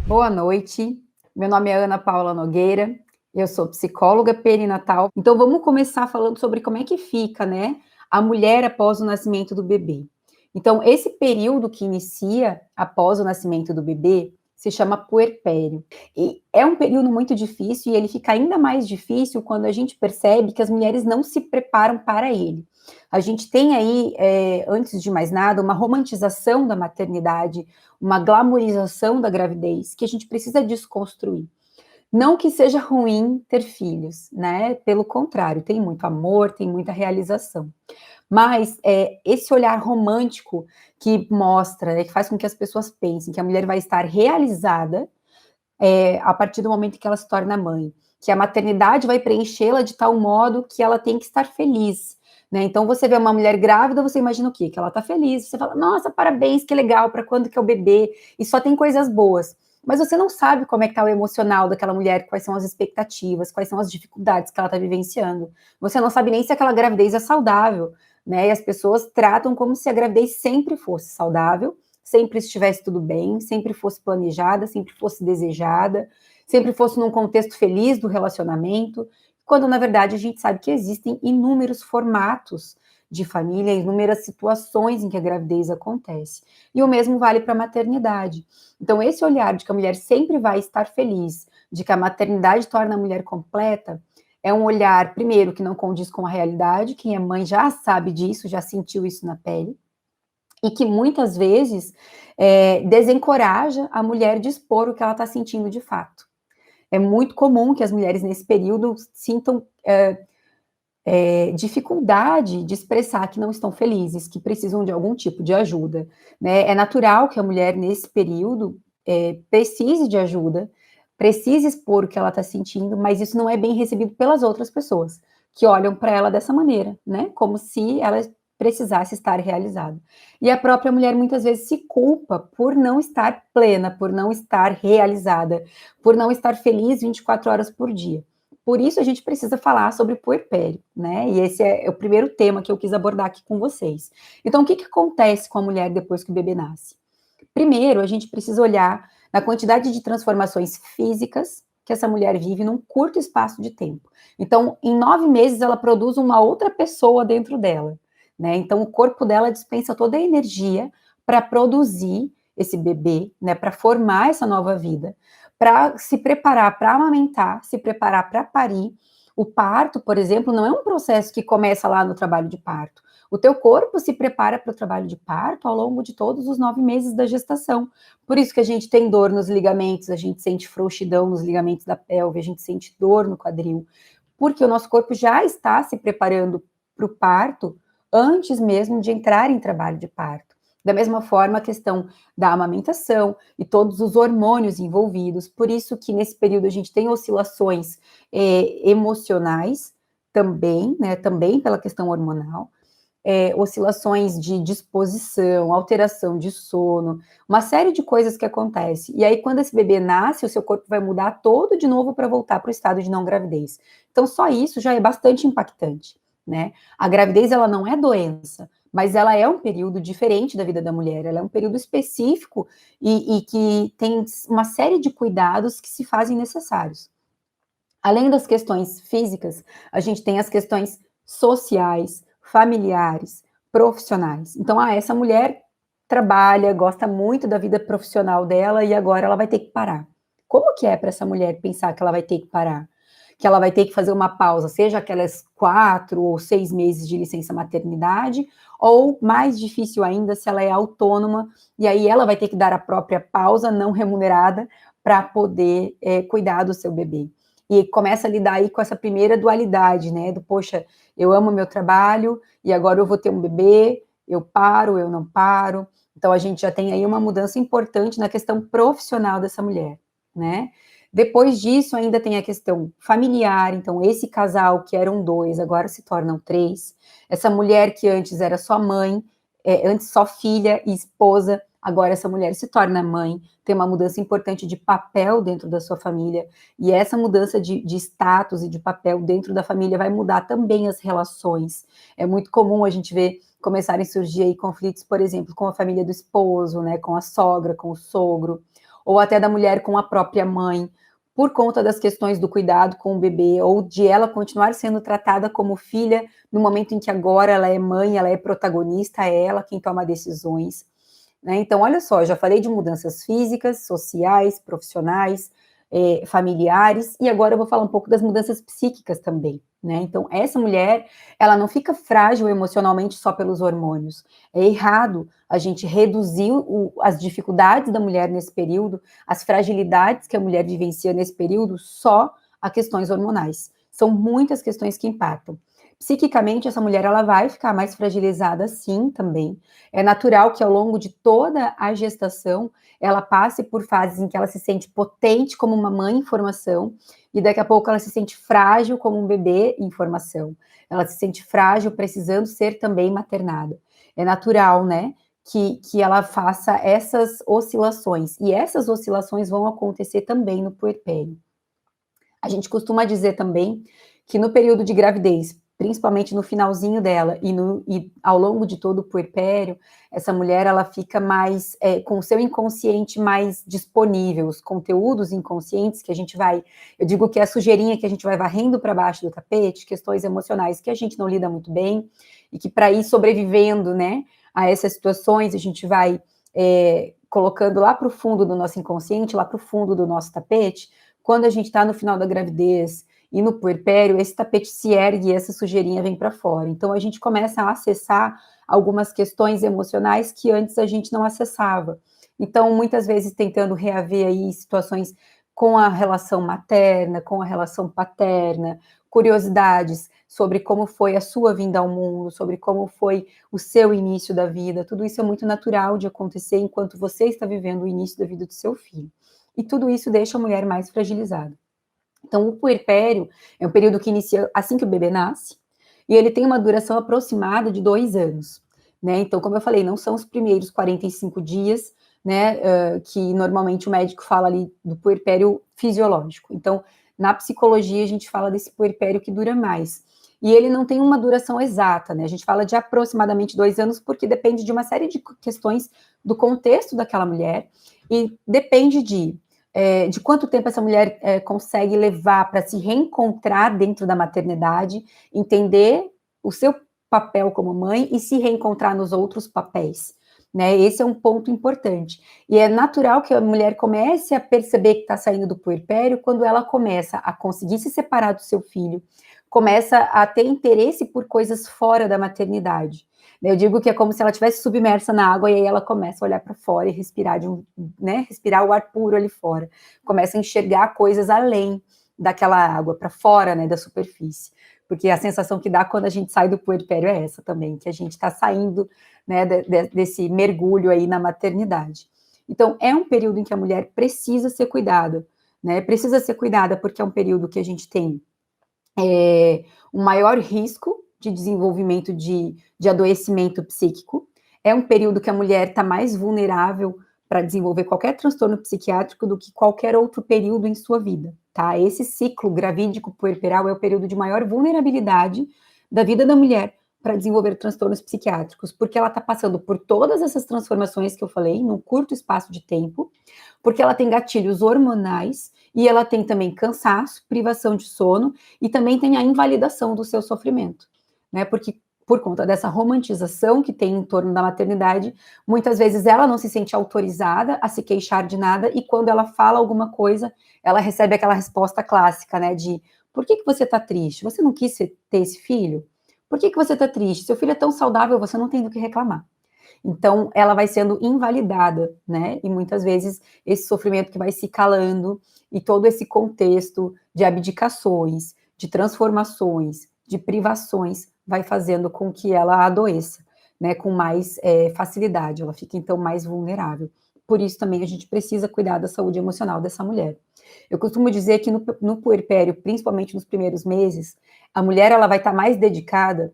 Boa noite, meu nome é Ana Paula Nogueira, eu sou psicóloga perinatal. Então vamos começar falando sobre como é que fica, né, a mulher após o nascimento do bebê. Então esse período que inicia após o nascimento do bebê se chama puerpério. E é um período muito difícil e ele fica ainda mais difícil quando a gente percebe que as mulheres não se preparam para ele. A gente tem aí, antes de mais nada, uma romantização da maternidade, uma glamorização da gravidez que a gente precisa desconstruir. Não que seja ruim ter filhos, né? Pelo contrário, tem muito amor, tem muita realização. Mas esse olhar romântico que mostra, que faz com que as pessoas pensem que a mulher vai estar realizada a partir do momento que ela se torna mãe, que a maternidade vai preenchê-la de tal modo que ela tem que estar feliz. Né? Então, você vê uma mulher grávida, você imagina o quê? Que ela está feliz. Você fala, nossa, parabéns, que legal, para quando que é o bebê? E só tem coisas boas. Mas você não sabe como é que está o emocional daquela mulher, quais são as expectativas, quais são as dificuldades que ela está vivenciando. Você não sabe nem se aquela gravidez é saudável, né? E as pessoas tratam como se a gravidez sempre fosse saudável, sempre estivesse tudo bem, sempre fosse planejada, sempre fosse desejada, sempre fosse num contexto feliz do relacionamento, quando na verdade a gente sabe que existem inúmeros formatos de família, inúmeras situações em que a gravidez acontece. E o mesmo vale para a maternidade. Então, esse olhar de que a mulher sempre vai estar feliz, de que a maternidade torna a mulher completa, é um olhar, primeiro, que não condiz com a realidade, quem é mãe já sabe disso, já sentiu isso na pele, e que muitas vezes desencoraja a mulher de expor o que ela está sentindo de fato. É muito comum que as mulheres nesse período sintam dificuldade de expressar que não estão felizes, que precisam de algum tipo de ajuda. Né? É natural que a mulher nesse período precise de ajuda, precise expor o que ela está sentindo, mas isso não é bem recebido pelas outras pessoas, que olham para ela dessa maneira, né? Como se ela precisasse estar realizada. E a própria mulher muitas vezes se culpa por não estar plena, por não estar realizada, por não estar feliz 24 horas por dia. Por isso a gente precisa falar sobre puerpério, né? E esse é o primeiro tema que eu quis abordar aqui com vocês. Então, o que acontece com a mulher depois que o bebê nasce? Primeiro, a gente precisa olhar na quantidade de transformações físicas que essa mulher vive num curto espaço de tempo. Então, em 9 meses, ela produz uma outra pessoa dentro dela, né? Então, o corpo dela dispensa toda a energia para produzir esse bebê, né? Para formar essa nova vida, para se preparar para amamentar, se preparar para parir. O parto, por exemplo, não é um processo que começa lá no trabalho de parto. O teu corpo se prepara para o trabalho de parto ao longo de todos os 9 meses da gestação. Por isso que a gente tem dor nos ligamentos, a gente sente frouxidão nos ligamentos da pelve, a gente sente dor no quadril, porque o nosso corpo já está se preparando para o parto antes mesmo de entrar em trabalho de parto. Da mesma forma, a questão da amamentação e todos os hormônios envolvidos. Por isso que nesse período a gente tem oscilações emocionais também, né, também pela questão hormonal, oscilações de disposição, alteração de sono, uma série de coisas que acontece. E aí, quando esse bebê nasce, o seu corpo vai mudar todo de novo para voltar para o estado de não gravidez. Então, só isso já é bastante impactante, né? A gravidez, ela não é doença, mas ela é um período diferente da vida da mulher, ela é um período específico e que tem uma série de cuidados que se fazem necessários. Além das questões físicas, a gente tem as questões sociais, familiares, profissionais. Então, essa mulher trabalha, gosta muito da vida profissional dela e agora ela vai ter que parar. Como que é para essa mulher pensar que ela vai ter que parar? Que ela vai ter que fazer uma pausa, seja aquelas 4 ou 6 meses de licença maternidade, ou mais difícil ainda, se ela é autônoma, e aí ela vai ter que dar a própria pausa não remunerada para poder cuidar do seu bebê. E começa a lidar aí com essa primeira dualidade, né? Do, poxa, eu amo meu trabalho e agora eu vou ter um bebê, eu paro, eu não paro. Então, a gente já tem aí uma mudança importante na questão profissional dessa mulher, né? Depois disso, ainda tem a questão familiar. Então, esse casal que eram 2, agora se tornam 3. Essa mulher que antes era só mãe, antes só filha e esposa, agora essa mulher se torna mãe, tem uma mudança importante de papel dentro da sua família, e essa mudança de status e de papel dentro da família vai mudar também as relações. É muito comum a gente ver começarem a surgir aí conflitos, por exemplo, com a família do esposo, né, com a sogra, com o sogro, ou até da mulher com a própria mãe, por conta das questões do cuidado com o bebê, ou de ela continuar sendo tratada como filha, no momento em que agora ela é mãe, ela é protagonista, é ela quem toma decisões, né? Então, olha só, eu já falei de mudanças físicas, sociais, profissionais, familiares, e agora eu vou falar um pouco das mudanças psíquicas também, né? Então, essa mulher, ela não fica frágil emocionalmente só pelos hormônios. É errado a gente reduzir as dificuldades da mulher nesse período, as fragilidades que a mulher vivencia nesse período, só a questões hormonais. São muitas questões que impactam. Psiquicamente, essa mulher, ela vai ficar mais fragilizada, sim, também. É natural que ao longo de toda a gestação, ela passe por fases em que ela se sente potente como uma mãe em formação, e daqui a pouco ela se sente frágil como um bebê em formação. Ela se sente frágil, precisando ser também maternada. É natural, né, que ela faça essas oscilações, e essas oscilações vão acontecer também no puerpério. A gente costuma dizer também que no período de gravidez, principalmente no finalzinho dela e ao longo de todo o puerpério, essa mulher ela fica mais com o seu inconsciente mais disponível, os conteúdos inconscientes que a gente vai, eu digo que é a sujeirinha que a gente vai varrendo para baixo do tapete, questões emocionais que a gente não lida muito bem e que para ir sobrevivendo, né, a essas situações a gente vai colocando lá para o fundo do nosso inconsciente, lá para o fundo do nosso tapete. Quando a gente está no final da gravidez e no puerpério, esse tapete se ergue e essa sujeirinha vem para fora. Então, a gente começa a acessar algumas questões emocionais que antes a gente não acessava. Então, muitas vezes tentando reaver aí situações com a relação materna, com a relação paterna, curiosidades sobre como foi a sua vinda ao mundo, sobre como foi o seu início da vida. Tudo isso é muito natural de acontecer enquanto você está vivendo o início da vida do seu filho. E tudo isso deixa a mulher mais fragilizada. Então, o puerpério é um período que inicia assim que o bebê nasce, e ele tem uma duração aproximada de 2 anos, né? Então, como eu falei, não são os primeiros 45 dias, né, que normalmente o médico fala ali do puerpério fisiológico. Então, na psicologia, a gente fala desse puerpério que dura mais. E ele não tem uma duração exata, né? A gente fala de aproximadamente 2 anos, porque depende de uma série de questões do contexto daquela mulher, e depende de quanto tempo essa mulher consegue levar para se reencontrar dentro da maternidade, entender o seu papel como mãe e se reencontrar nos outros papéis, né? Esse é um ponto importante. E é natural que a mulher comece a perceber que está saindo do puerpério quando ela começa a conseguir se separar do seu filho, começa a ter interesse por coisas fora da maternidade. Eu digo que é como se ela estivesse submersa na água e aí ela começa a olhar para fora e respirar, né, respirar o ar puro ali fora. Começa a enxergar coisas além daquela água, para fora, né, da superfície. Porque a sensação que dá quando a gente sai do puerpério é essa também, que a gente está saindo, né, desse mergulho aí na maternidade. Então, é um período em que a mulher precisa ser cuidada, né? Precisa ser cuidada porque é um período que a gente tem um maior risco de desenvolvimento de adoecimento psíquico. É um período que a mulher está mais vulnerável para desenvolver qualquer transtorno psiquiátrico do que qualquer outro período em sua vida, tá? Esse ciclo gravídico puerperal é o período de maior vulnerabilidade da vida da mulher para desenvolver transtornos psiquiátricos, porque ela está passando por todas essas transformações que eu falei, num curto espaço de tempo, porque ela tem gatilhos hormonais, e ela tem também cansaço, privação de sono, e também tem a invalidação do seu sofrimento, né? Porque por conta dessa romantização que tem em torno da maternidade, muitas vezes ela não se sente autorizada a se queixar de nada, e quando ela fala alguma coisa, ela recebe aquela resposta clássica, né, de por que você tá triste? Você não quis ter esse filho? Por que você tá triste? Seu filho é tão saudável, você não tem do que reclamar. Então, ela vai sendo invalidada, né? E muitas vezes esse sofrimento que vai se calando e todo esse contexto de abdicações, de transformações, de privações, vai fazendo com que ela adoeça, né? Com mais facilidade, ela fica então mais vulnerável. Por isso também a gente precisa cuidar da saúde emocional dessa mulher. Eu costumo dizer que no puerpério, principalmente nos primeiros meses, a mulher ela vai estar mais dedicada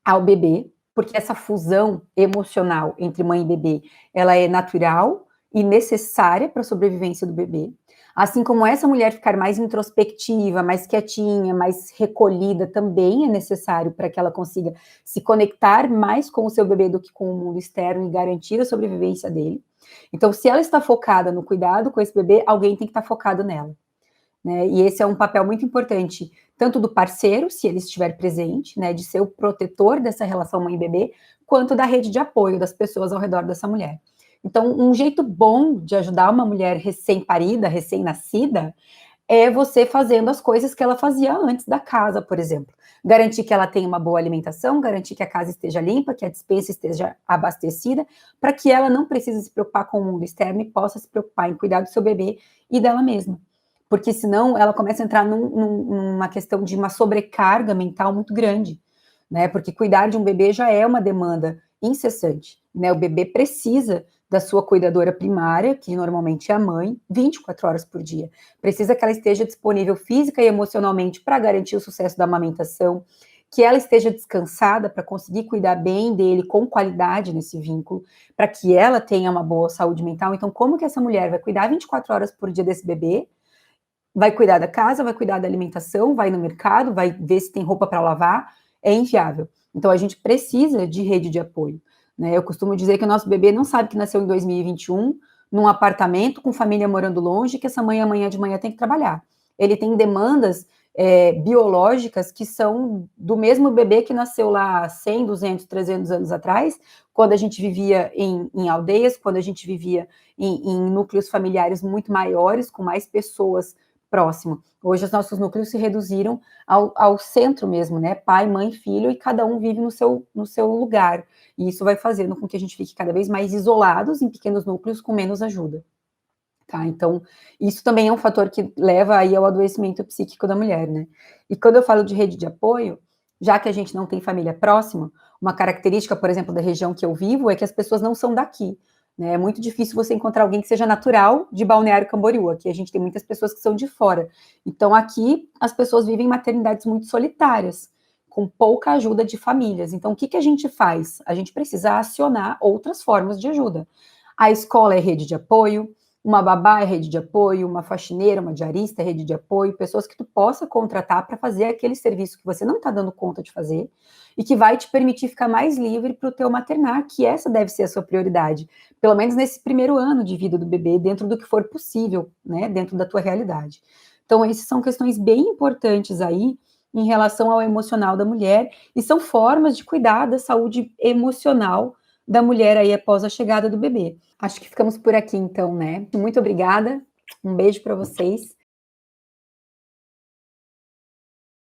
ao bebê, porque essa fusão emocional entre mãe e bebê, ela é natural e necessária para a sobrevivência do bebê. Assim como essa mulher ficar mais introspectiva, mais quietinha, mais recolhida, também é necessário para que ela consiga se conectar mais com o seu bebê do que com o mundo externo e garantir a sobrevivência dele. Então, se ela está focada no cuidado com esse bebê, alguém tem que estar focado nela, né? E esse é um papel muito importante, tanto do parceiro, se ele estiver presente, né, de ser o protetor dessa relação mãe e bebê, quanto da rede de apoio das pessoas ao redor dessa mulher. Então, um jeito bom de ajudar uma mulher recém-parida, recém-nascida, é você fazendo as coisas que ela fazia antes da casa, por exemplo. Garantir que ela tenha uma boa alimentação, garantir que a casa esteja limpa, que a despensa esteja abastecida, para que ela não precise se preocupar com o mundo externo e possa se preocupar em cuidar do seu bebê e dela mesma. Porque senão ela começa a entrar numa questão de uma sobrecarga mental muito grande, né? Porque cuidar de um bebê já é uma demanda incessante, né? O bebê precisa da sua cuidadora primária, que normalmente é a mãe, 24 horas por dia. Precisa que ela esteja disponível física e emocionalmente para garantir o sucesso da amamentação, que ela esteja descansada para conseguir cuidar bem dele com qualidade nesse vínculo, para que ela tenha uma boa saúde mental. Então, como que essa mulher vai cuidar 24 horas por dia desse bebê? Vai cuidar da casa, vai cuidar da alimentação, vai no mercado, vai ver se tem roupa para lavar, é inviável. Então, a gente precisa de rede de apoio, né? Eu costumo dizer que o nosso bebê não sabe que nasceu em 2021, num apartamento, com família morando longe, que essa mãe amanhã de manhã tem que trabalhar. Ele tem demandas biológicas que são do mesmo bebê que nasceu lá 100, 200, 300 anos atrás, quando a gente vivia em aldeias, quando a gente vivia em núcleos familiares muito maiores, com mais pessoas próximo. Hoje os nossos núcleos se reduziram ao centro mesmo, né? Pai, mãe, filho, e cada um vive no seu lugar. E isso vai fazendo com que a gente fique cada vez mais isolados em pequenos núcleos com menos ajuda. Tá? Então, isso também é um fator que leva aí ao adoecimento psíquico da mulher, né? E quando eu falo de rede de apoio, já que a gente não tem família próxima, uma característica, por exemplo, da região que eu vivo é que as pessoas não são daqui, né? É muito difícil você encontrar alguém que seja natural de Balneário Camboriú. Aqui a gente tem muitas pessoas que são de fora. Então, aqui as pessoas vivem maternidades muito solitárias, com pouca ajuda de famílias. Então, o que que a gente faz? A gente precisa acionar outras formas de ajuda. A escola é rede de apoio, uma babá é rede de apoio, uma faxineira, uma diarista é rede de apoio, pessoas que tu possa contratar para fazer aquele serviço que você não está dando conta de fazer e que vai te permitir ficar mais livre para o teu maternar, que essa deve ser a sua prioridade, pelo menos nesse primeiro ano de vida do bebê, dentro do que for possível, né, dentro da tua realidade. Então, essas são questões bem importantes aí em relação ao emocional da mulher e são formas de cuidar da saúde emocional da mulher aí após a chegada do bebê. Acho que ficamos por aqui então, né? Muito obrigada, um beijo para vocês